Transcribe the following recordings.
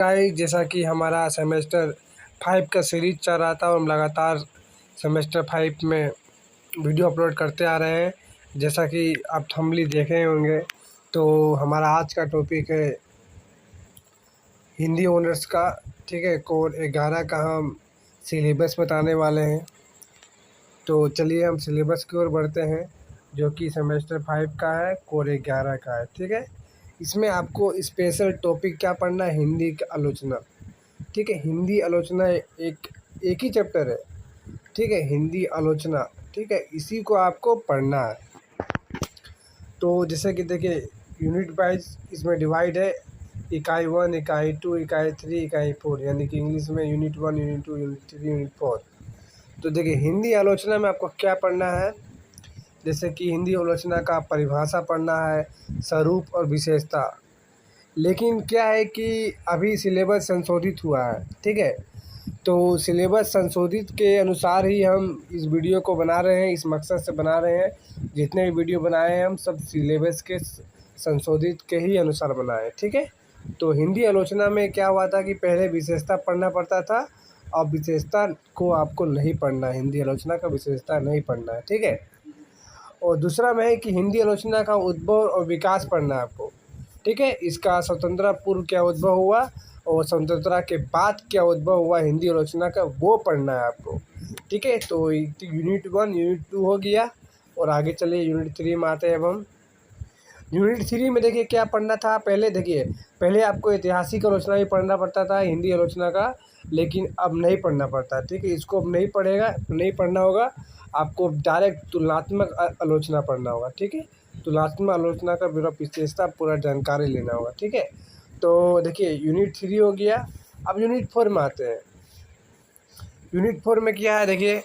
Guys, जैसा कि हमारा सेमेस्टर 5 का सीरीज चल रहा था और हम लगातार सेमेस्टर 5 में वीडियो अपलोड करते आ रहे हैं। जैसा कि आप थंबनेल देखे होंगे, तो हमारा आज का टॉपिक है हिंदी ऑनर्स का। ठीक है, कोर 11 का हम सिलेबस बताने वाले हैं। तो चलिए हम सिलेबस की ओर बढ़ते हैं, जो कि सेमेस्टर 5 का है, कोर 11 का है। ठीक है, इसमें आपको स्पेशल टॉपिक क्या पढ़ना है? हिंदी की आलोचना। ठीक है, हिंदी आलोचना एक ही चैप्टर है। ठीक है, हिंदी आलोचना। ठीक है, इसी को आपको पढ़ना है। तो जैसे कि देखिए, यूनिट वाइज इसमें डिवाइड है। इकाई 1, इकाई 2, इकाई 3, इकाई 4, यानी कि इंग्लिश में यूनिट 1, यूनिट 2, यूनिट 3, यूनिट 4। तो देखिए, हिंदी आलोचना में आपको क्या पढ़ना है? जैसे कि हिंदी आलोचना का परिभाषा पढ़ना है, स्वरूप और विशेषता। लेकिन क्या है कि अभी सिलेबस संशोधित हुआ है। ठीक है, तो सिलेबस संशोधित के अनुसार ही हम इस वीडियो को बना रहे हैं, इस मकसद से बना रहे हैं। जितने भी वीडियो बनाए हैं हम सब सिलेबस के संशोधित के ही अनुसार बनाए। ठीक है, तो हिंदी आलोचना में क्या हुआ था कि पहले विशेषता पढ़ना पड़ता था, अब विशेषता को आपको नहीं पढ़ना है। हिंदी आलोचना का विशेषता नहीं पढ़ना है। ठीक है, और दूसरा में है कि हिंदी आलोचना का उद्भव और विकास पढ़ना है आपको। ठीक है, इसका स्वतंत्रता पूर्व क्या उद्भव हुआ और स्वतंत्रता के बाद क्या उद्भव हुआ हिंदी आलोचना का, वो पढ़ना है आपको। ठीक है, तो यूनिट 1, यूनिट 2 हो गया, और आगे चलिए यूनिट 3 में आते हैं। अब हम यूनिट 3 में देखिए क्या पढ़ना था। पहले देखिए, पहले आपको ऐतिहासिक आलोचना भी पढ़ना पड़ता था हिंदी आलोचना का, लेकिन अब नहीं पढ़ना पड़ता। ठीक है, इसको अब नहीं पढ़ना होगा। आपको डायरेक्ट तुलनात्मक आलोचना पढ़ना होगा। ठीक है, तुलनात्मक आलोचना का पूरा विशेषता पूरा जानकारी लेना होगा। ठीक है, तो देखिए यूनिट 3 हो गया। अब यूनिट 4 में आते हैं। यूनिट 4 में क्या है?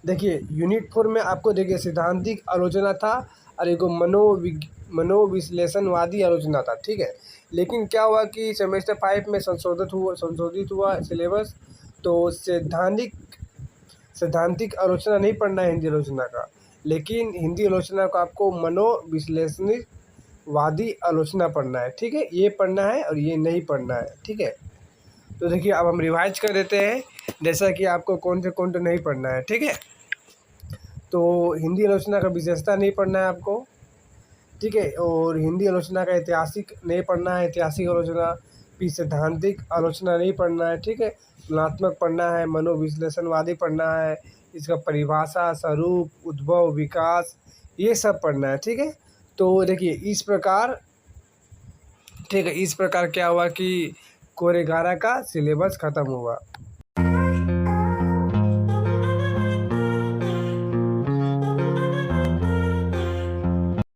देखिए यूनिट 4 में आपको देखिए सिद्धांतिक आलोचना था और एक मनोविश्लेषणवादी आलोचना था। ठीक है, लेकिन क्या हुआ कि सेमेस्टर 5 में संशोधित हुआ सिलेबस। तो सैद्धांतिक आलोचना नहीं पढ़ना है हिंदी आलोचना का, लेकिन हिंदी आलोचना को आपको मनोविश्लेषणवादी आलोचना पढ़ना है। ठीक है, ये पढ़ना है और ये नहीं पढ़ना है। ठीक है, तो देखिए अब हम रिवाइज कर देते हैं, जैसा कि आपको कौन से नहीं पढ़ना है। ठीक है, तो हिंदी आलोचना का विशेषता नहीं पढ़ना है आपको। ठीक है, और हिंदी आलोचना का ऐतिहासिक नहीं पढ़ना है, ऐतिहासिक आलोचना। फिर सैद्धांतिक आलोचना नहीं पढ़ना है। ठीक है, तुलनात्मक पढ़ना है, मनोविश्लेषणवादी पढ़ना है, इसका परिभाषा, स्वरूप, उद्भव, विकास, ये सब पढ़ना है। ठीक है, तो देखिए इस प्रकार, ठीक है, इस प्रकार क्या हुआ कि कोर 11 का सिलेबस ख़त्म हुआ।